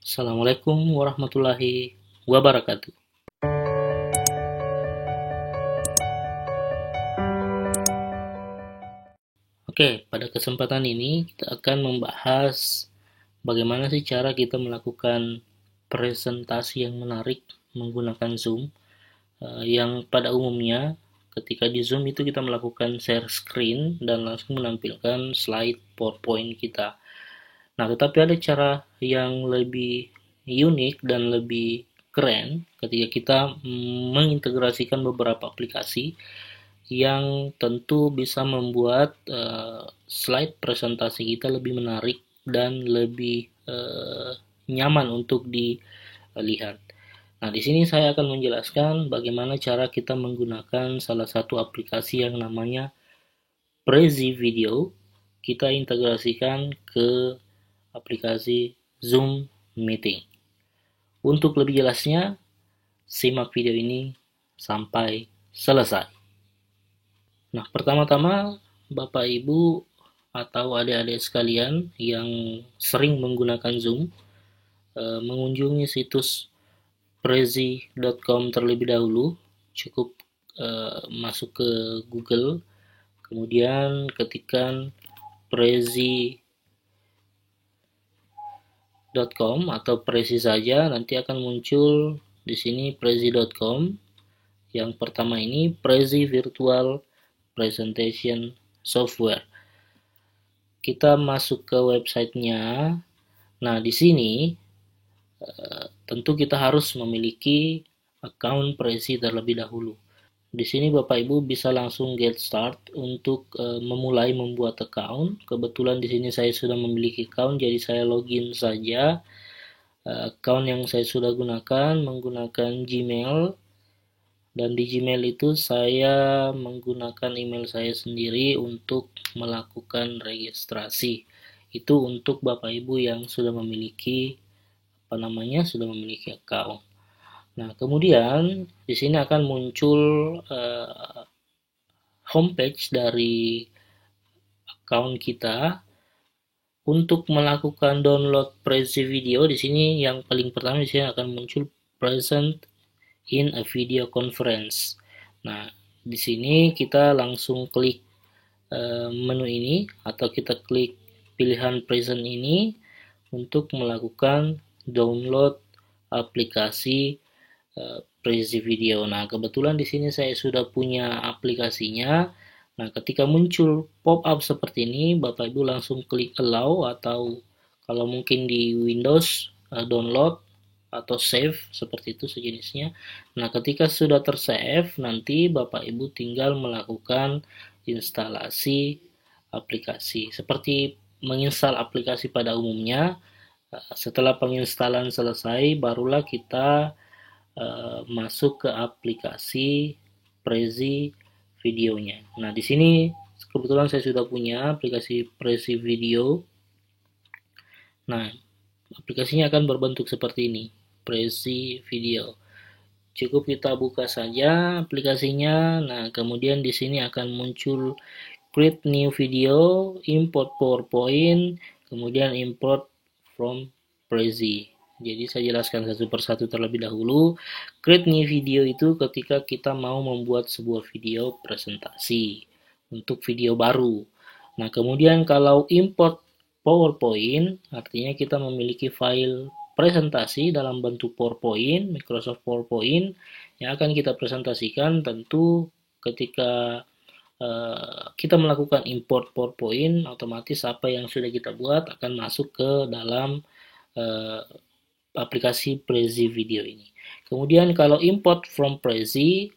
Assalamualaikum warahmatullahi wabarakatuh. Oke, pada kesempatan ini kita akan membahas bagaimana sih cara kita melakukan presentasi yang menarik menggunakan Zoom. Yang pada umumnya ketika di Zoom itu kita melakukan share screen dan langsung menampilkan slide PowerPoint kita. Nah, tetapi ada cara yang lebih unik dan lebih keren ketika kita mengintegrasikan beberapa aplikasi yang tentu bisa membuat slide presentasi kita lebih menarik dan lebih nyaman untuk dilihat. Nah, di sini saya akan menjelaskan bagaimana cara kita menggunakan salah satu aplikasi yang namanya Prezi Video. Kita integrasikan ke aplikasi Zoom Meeting. Untuk lebih jelasnya, simak video ini sampai selesai. Nah, pertama-tama Bapak Ibu atau adik-adik sekalian yang sering menggunakan Zoom, mengunjungi situs prezi.com terlebih dahulu. Cukup masuk ke Google, kemudian ketikkan prezi.com atau Prezi saja, nanti akan muncul di sini prezi.com. Yang pertama ini Prezi Virtual Presentation Software. Kita masuk ke websitenya. Nah, di sini tentu kita harus memiliki account Prezi terlebih dahulu. Di sini Bapak Ibu bisa langsung get start untuk memulai membuat account. Kebetulan di sini saya sudah memiliki account, jadi saya login saja. Account yang saya sudah gunakan menggunakan Gmail, dan di Gmail itu saya menggunakan email saya sendiri untuk melakukan registrasi. Itu untuk Bapak Ibu yang sudah memiliki sudah memiliki account. Nah, kemudian di sini akan muncul homepage dari account kita. Untuk melakukan download Prezi Video, di sini yang paling pertama di sini akan muncul present in a video conference. Nah, di sini kita langsung klik menu ini atau kita klik pilihan present ini untuk melakukan download aplikasi Prezi Video. Nah, kebetulan di sini saya sudah punya aplikasinya. Nah, ketika muncul pop-up seperti ini, Bapak Ibu langsung klik allow, atau kalau mungkin di Windows download atau save, seperti itu sejenisnya. Nah, ketika sudah tersave, nanti Bapak Ibu tinggal melakukan instalasi aplikasi. Seperti menginstal aplikasi pada umumnya, setelah penginstalan selesai, barulah kita masuk ke aplikasi Prezi videonya. Nah, di sini kebetulan saya sudah punya aplikasi Prezi Video. Nah, aplikasinya akan berbentuk seperti ini, Prezi Video. Cukup kita buka saja aplikasinya. Nah, kemudian di sini akan muncul create new video, import PowerPoint, kemudian import from Prezi. Jadi saya jelaskan satu persatu terlebih dahulu. Create new video itu ketika kita mau membuat sebuah video presentasi untuk video baru. Nah, kemudian kalau import PowerPoint, artinya kita memiliki file presentasi dalam bentuk PowerPoint, Microsoft PowerPoint, yang akan kita presentasikan. Tentu ketika kita melakukan import PowerPoint, otomatis apa yang sudah kita buat akan masuk ke dalam aplikasi Prezi Video ini. Kemudian kalau import from Prezi,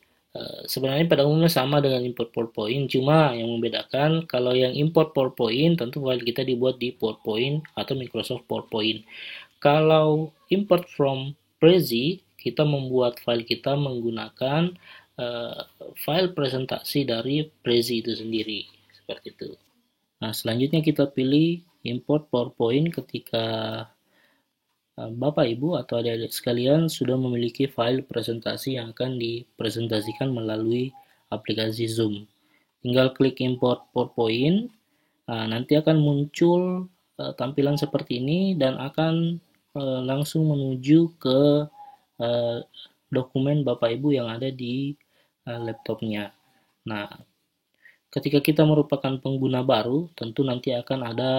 sebenarnya pada umumnya sama dengan import PowerPoint, cuma yang membedakan kalau yang import PowerPoint tentu file kita dibuat di PowerPoint atau Microsoft PowerPoint. Kalau import from Prezi, kita membuat file kita menggunakan file presentasi dari Prezi itu sendiri, seperti itu. Nah, selanjutnya kita pilih import PowerPoint ketika Bapak Ibu atau adik-adik sekalian sudah memiliki file presentasi yang akan dipresentasikan melalui aplikasi Zoom. Tinggal klik import PowerPoint, nanti akan muncul tampilan seperti ini dan akan langsung menuju ke dokumen Bapak Ibu yang ada di laptopnya. Nah, ketika kita merupakan pengguna baru, tentu nanti akan ada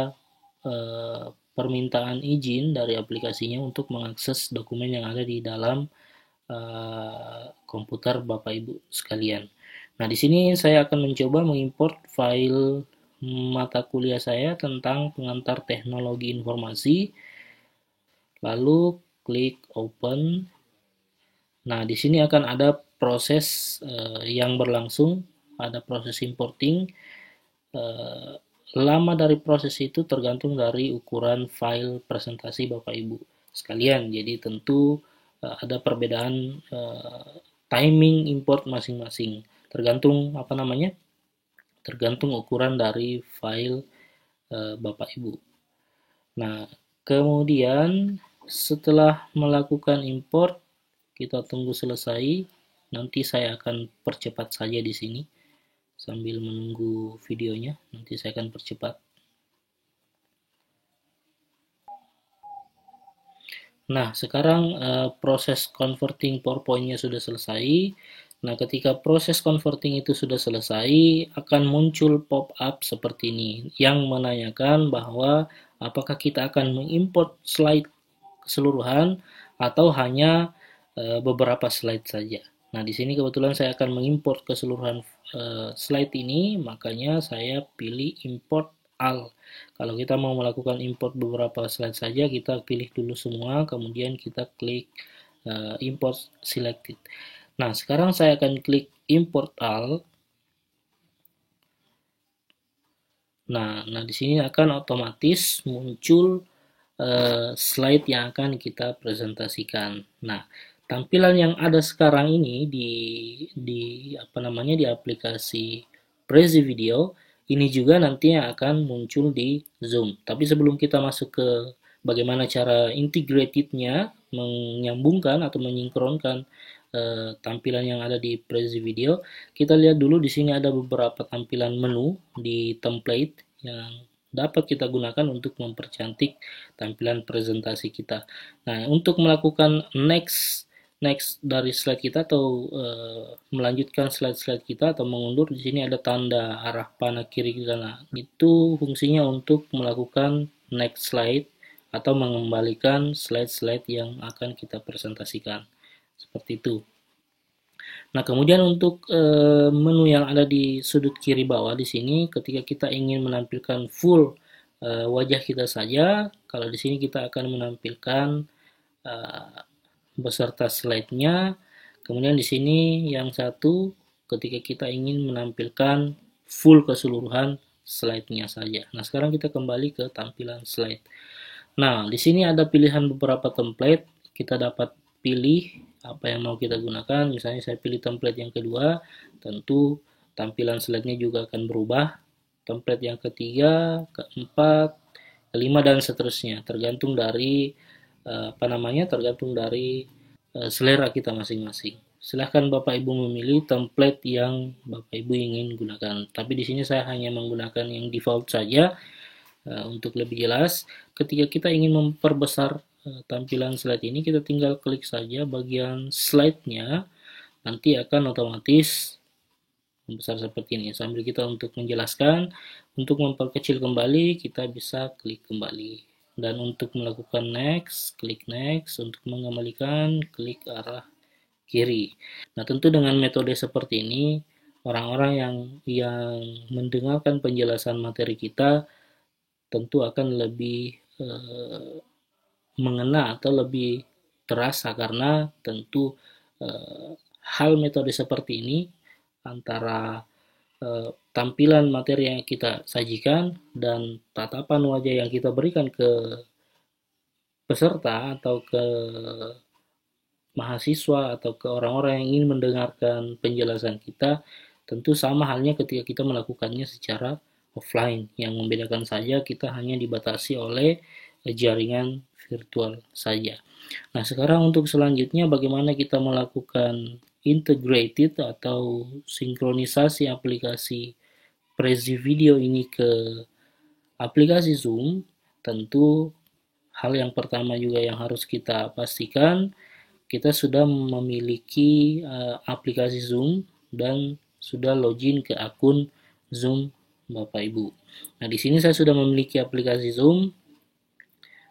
permintaan izin dari aplikasinya untuk mengakses dokumen yang ada di dalam komputer Bapak Ibu sekalian. Nah, di sini saya akan mencoba mengimport file mata kuliah saya tentang pengantar teknologi informasi, lalu klik open. Nah, di sini akan ada proses yang berlangsung, ada proses importing. Lama dari proses itu tergantung dari ukuran file presentasi Bapak Ibu sekalian. Jadi tentu ada perbedaan timing import masing-masing. Tergantung apa namanya? Tergantung ukuran dari file Bapak Ibu. Nah, kemudian setelah melakukan import, kita tunggu selesai. Nanti saya akan percepat saja di sini sambil menunggu videonya. Nanti saya akan percepat. Nah, sekarang proses converting PowerPoint-nya sudah selesai. Nah, ketika proses converting itu sudah selesai, akan muncul pop-up seperti ini yang menanyakan bahwa apakah kita akan mengimport slide keseluruhan atau hanya beberapa slide saja. Nah, di sini kebetulan saya akan mengimport keseluruhan slide ini, makanya saya pilih import all. Kalau kita mau melakukan import beberapa slide saja, kita pilih dulu semua, kemudian kita klik import selected. Nah, sekarang saya akan klik import all. Nah, di sini akan otomatis muncul slide yang akan kita presentasikan. Nah, tampilan yang ada sekarang ini di apa namanya di aplikasi Prezi Video ini juga nantinya akan muncul di Zoom. Tapi sebelum kita masuk ke bagaimana cara integratednya menyambungkan atau menyinkronkan tampilan yang ada di Prezi Video, kita lihat dulu di sini ada beberapa tampilan menu di template yang dapat kita gunakan untuk mempercantik tampilan presentasi kita. Nah, untuk melakukan next dari slide kita atau melanjutkan slide-slide kita atau mengundur, di sini ada tanda arah panah kiri ke kanan. Itu fungsinya untuk melakukan next slide atau mengembalikan slide-slide yang akan kita presentasikan. Seperti itu. Nah, kemudian untuk menu yang ada di sudut kiri bawah di sini, ketika kita ingin menampilkan full wajah kita saja, kalau di sini kita akan menampilkan beserta slide-nya. Kemudian di sini yang satu, ketika kita ingin menampilkan full keseluruhan slide-nya saja. Nah, sekarang kita kembali ke tampilan slide. Nah, di sini ada pilihan beberapa template. Kita dapat pilih apa yang mau kita gunakan. Misalnya saya pilih template yang kedua, tentu tampilan slide-nya juga akan berubah. Template yang ketiga, keempat, kelima, dan seterusnya. Tergantung dari tergantung dari selera kita masing-masing. Silahkan Bapak Ibu memilih template yang Bapak Ibu ingin gunakan. Tapi di sini saya hanya menggunakan yang default saja. Untuk lebih jelas, ketika kita ingin memperbesar tampilan slide ini, kita tinggal klik saja bagian slide-nya, nanti akan otomatis membesar seperti ini. Sambil kita untuk menjelaskan, untuk memperkecil kembali, kita bisa klik kembali. Dan untuk melakukan next, klik next. Untuk mengembalikan, klik arah kiri. Nah, tentu dengan metode seperti ini, orang-orang yang mendengarkan penjelasan materi kita tentu akan lebih mengena atau lebih terasa, karena tentu hal metode seperti ini antara tampilan materi yang kita sajikan dan tatapan wajah yang kita berikan ke peserta atau ke mahasiswa atau ke orang-orang yang ingin mendengarkan penjelasan kita, tentu sama halnya ketika kita melakukannya secara offline. Yang membedakan saja kita hanya dibatasi oleh jaringan virtual saja. Nah, sekarang untuk selanjutnya bagaimana kita melakukan integrated atau sinkronisasi aplikasi Prezi Video ini ke aplikasi Zoom. Tentu hal yang pertama juga yang harus kita pastikan, kita sudah memiliki aplikasi Zoom dan sudah login ke akun Zoom Bapak Ibu. Nah, di sini saya sudah memiliki aplikasi Zoom.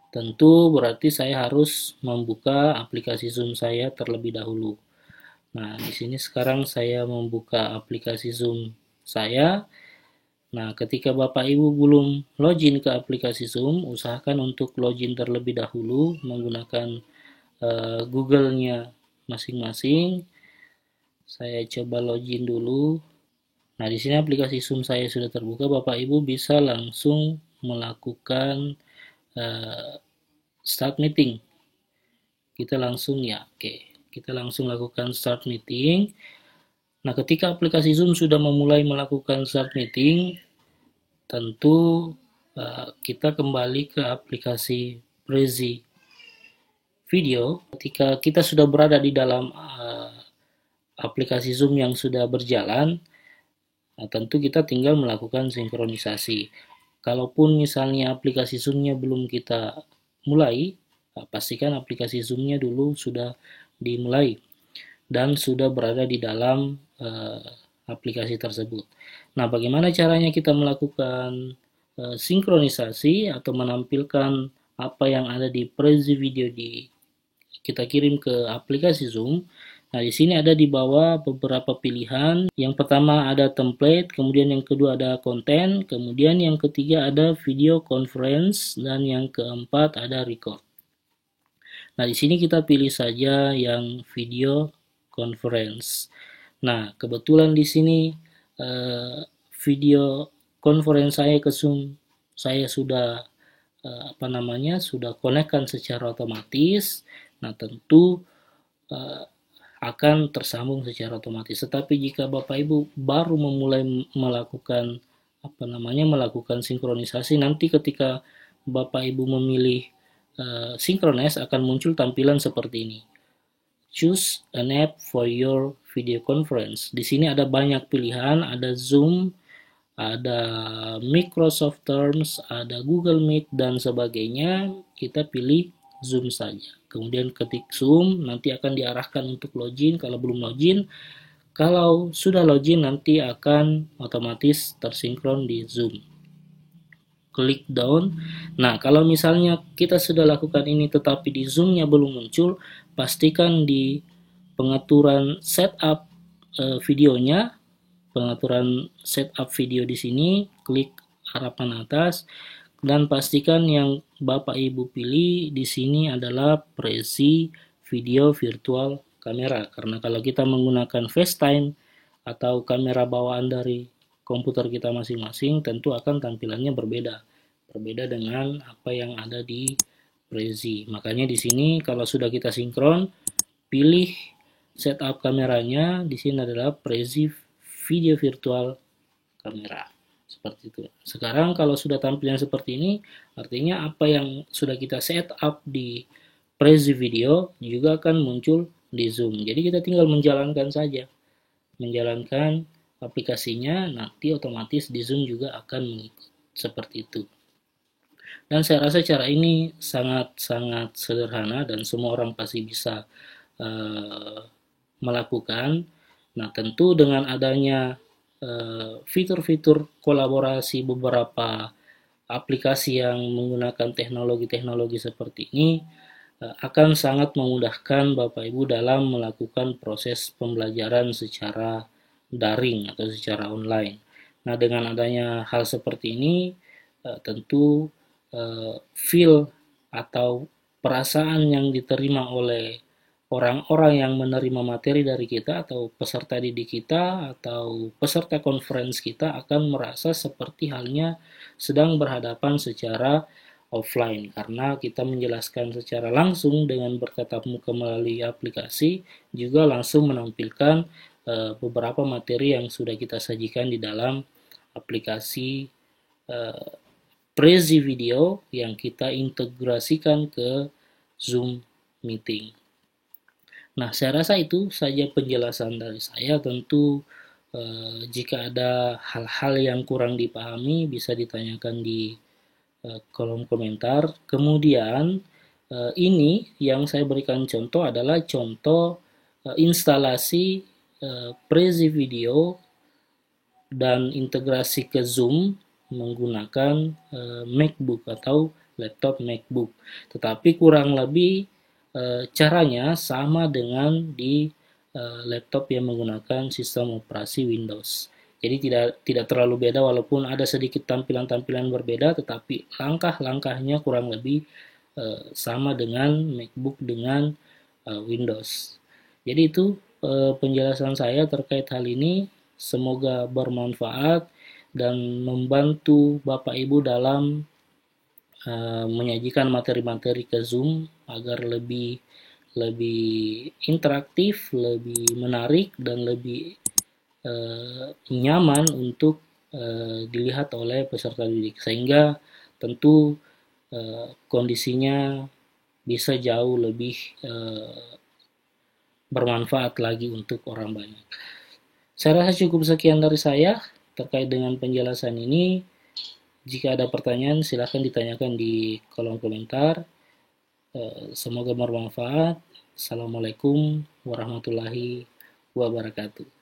Tentu berarti saya harus membuka aplikasi Zoom saya terlebih dahulu. Nah, di sini sekarang saya membuka aplikasi Zoom saya. Nah, ketika Bapak Ibu belum login ke aplikasi Zoom, usahakan untuk login terlebih dahulu menggunakan Google-nya masing-masing. Saya coba login dulu. Nah, di sini aplikasi Zoom saya sudah terbuka. Bapak Ibu bisa langsung melakukan start meeting. Kita langsung kita langsung lakukan start meeting. Nah, ketika aplikasi Zoom sudah memulai melakukan start meeting, tentu kita kembali ke aplikasi Prezi Video. Ketika kita sudah berada di dalam aplikasi Zoom yang sudah berjalan, tentu kita tinggal melakukan sinkronisasi. Kalaupun misalnya aplikasi Zoom-nya belum kita mulai, pastikan aplikasi Zoom-nya dulu sudah dimulai dan sudah berada di dalam aplikasi tersebut. Nah, bagaimana caranya kita melakukan sinkronisasi atau menampilkan apa yang ada di Prezi Video kita kirim ke aplikasi Zoom? Nah, di sini ada di bawah beberapa pilihan. Yang pertama ada template, kemudian yang kedua ada konten, kemudian yang ketiga ada video conference, dan yang keempat ada record. Nah, di sini kita pilih saja yang video conference. Nah, kebetulan di sini video conference saya ke Zoom saya sudah sudah konekkan secara otomatis. Nah, tentu akan tersambung secara otomatis. Tetapi jika Bapak Ibu baru memulai melakukan melakukan sinkronisasi, nanti ketika Bapak Ibu memilih synchronize akan muncul tampilan seperti ini. Choose an app for your video conference. Di sini ada banyak pilihan, ada Zoom, ada Microsoft Teams, ada Google Meet dan sebagainya. Kita pilih Zoom saja. Kemudian ketik Zoom, nanti akan diarahkan untuk login. Kalau belum login, kalau sudah login nanti akan otomatis tersinkron di Zoom. Klik down. Nah, kalau misalnya kita sudah lakukan ini tetapi di Zoom-nya belum muncul, pastikan di pengaturan setup videonya, pengaturan setup video di sini, klik harapan atas dan pastikan yang Bapak Ibu pilih di sini adalah Prezi Video Virtual Kamera. Karena kalau kita menggunakan FaceTime atau kamera bawaan dari komputer kita masing-masing, tentu akan tampilannya berbeda dengan apa yang ada di Prezi. Makanya di sini kalau sudah kita sinkron, pilih setup kameranya. Di sini adalah Prezi Video Virtual Kamera. Seperti itu. Sekarang kalau sudah tampilan seperti ini, artinya apa yang sudah kita setup di Prezi Video juga akan muncul di Zoom. Jadi kita tinggal menjalankan saja. Menjalankan aplikasinya, nanti otomatis di Zoom juga akan mengikut. Seperti itu. Dan saya rasa cara ini sangat-sangat sederhana dan semua orang pasti bisa melakukan. Nah, tentu dengan adanya fitur-fitur kolaborasi beberapa aplikasi yang menggunakan teknologi-teknologi seperti ini akan sangat memudahkan Bapak Ibu dalam melakukan proses pembelajaran secara daring atau secara online. Nah, dengan adanya hal seperti ini tentu feel atau perasaan yang diterima oleh orang-orang yang menerima materi dari kita atau peserta didik kita atau peserta conference kita akan merasa seperti halnya sedang berhadapan secara offline karena kita menjelaskan secara langsung dengan bertatap muka melalui aplikasi juga langsung menampilkan beberapa materi yang sudah kita sajikan di dalam aplikasi Prezi Video yang kita integrasikan ke Zoom Meeting. Nah, saya rasa itu saja penjelasan dari saya. Tentu jika ada hal-hal yang kurang dipahami bisa ditanyakan di kolom komentar. Kemudian ini yang saya berikan contoh adalah contoh instalasi Prezi Video dan integrasi ke Zoom menggunakan MacBook atau laptop MacBook. Tetapi kurang lebih caranya sama dengan di laptop yang menggunakan sistem operasi Windows. Jadi tidak terlalu beda walaupun ada sedikit tampilan-tampilan berbeda, tetapi langkah-langkahnya kurang lebih sama dengan MacBook dengan Windows. Jadi itu penjelasan saya terkait hal ini. Semoga bermanfaat dan membantu Bapak Ibu dalam menyajikan materi-materi ke Zoom agar lebih interaktif, lebih menarik dan lebih nyaman untuk dilihat oleh peserta didik, sehingga tentu kondisinya bisa jauh lebih bermanfaat lagi untuk orang banyak. Saya rasa cukup sekian dari saya terkait dengan penjelasan ini. Jika ada pertanyaan silahkan ditanyakan di kolom komentar. Semoga bermanfaat. Assalamualaikum warahmatullahi wabarakatuh.